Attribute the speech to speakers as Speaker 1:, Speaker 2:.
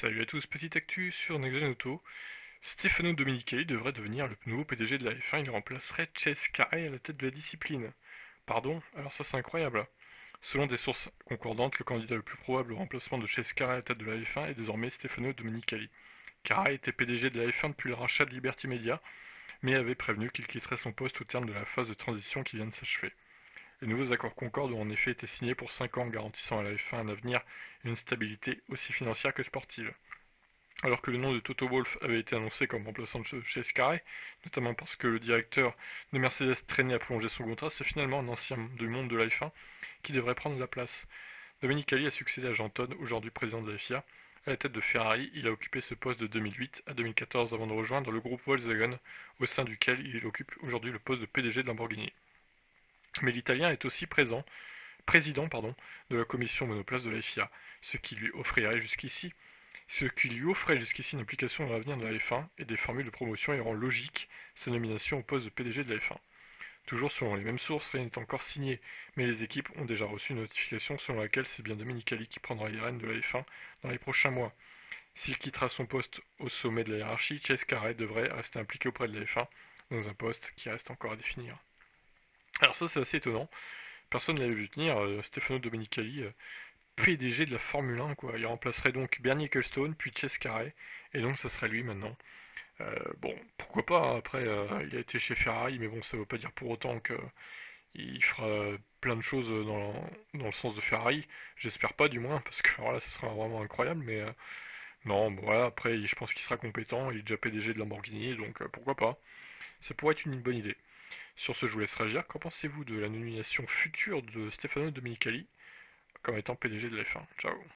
Speaker 1: Salut à tous, petite actu sur Next Gen Auto. Stefano Domenicali devrait devenir le nouveau PDG de la F1, il remplacerait Chase Carey à la tête de la discipline. Pardon? Alors ça c'est incroyable. Selon des sources concordantes, le candidat le plus probable au remplacement de Chase Carey à la tête de la F1 est désormais Stefano Domenicali. Carey était PDG de la F1 depuis le rachat de Liberty Media, mais avait prévenu qu'il quitterait son poste au terme de la phase de transition qui vient de s'achever. Les nouveaux accords Concorde ont en effet été signés pour 5 ans, garantissant à la F1 un avenir et une stabilité aussi financière que sportive. Alors que le nom de Toto Wolff avait été annoncé comme remplaçant de chez Sky, notamment parce que le directeur de Mercedes traînait à prolonger son contrat, c'est finalement un ancien du monde de la F1 qui devrait prendre la place. Domenicali a succédé à Jean Todt, aujourd'hui président de la FIA. À la tête de Ferrari, il a occupé ce poste de 2008 à 2014 avant de rejoindre le groupe Volkswagen, au sein duquel il occupe aujourd'hui le poste de PDG de Lamborghini. Mais l'Italien est aussi président de la commission monoplace de la FIA, ce qui lui offrait jusqu'ici une implication dans l'avenir de la F1 et des formules de promotion et rend logique sa nomination au poste de PDG de la F1. Toujours selon les mêmes sources, rien n'est encore signé, mais les équipes ont déjà reçu une notification selon laquelle c'est bien Domenicali qui prendra les rênes de la F1 dans les prochains mois. S'il quittera son poste au sommet de la hiérarchie, Chase Carey devrait rester impliqué auprès de la F1 dans un poste qui reste encore à définir. Alors ça c'est assez étonnant, personne ne l'avait vu tenir, Stefano Domenicali, PDG de la Formule 1, quoi. Il remplacerait donc Bernie Ecclestone, puis Chase Carey, et donc ça serait lui maintenant. Bon, pourquoi pas, hein. Après, il a été chez Ferrari, mais bon, ça veut pas dire pour autant qu'il fera plein de choses dans le sens de Ferrari. J'espère pas, du moins, parce que alors là, ça serait vraiment incroyable, mais non, bon, voilà, après, je pense qu'il sera compétent, il est déjà PDG de Lamborghini, donc pourquoi pas. Ça pourrait être une bonne idée. Sur ce, je vous laisse réagir. Qu'en pensez-vous de la nomination future de Stefano Domenicali comme étant PDG de la F1? Ciao.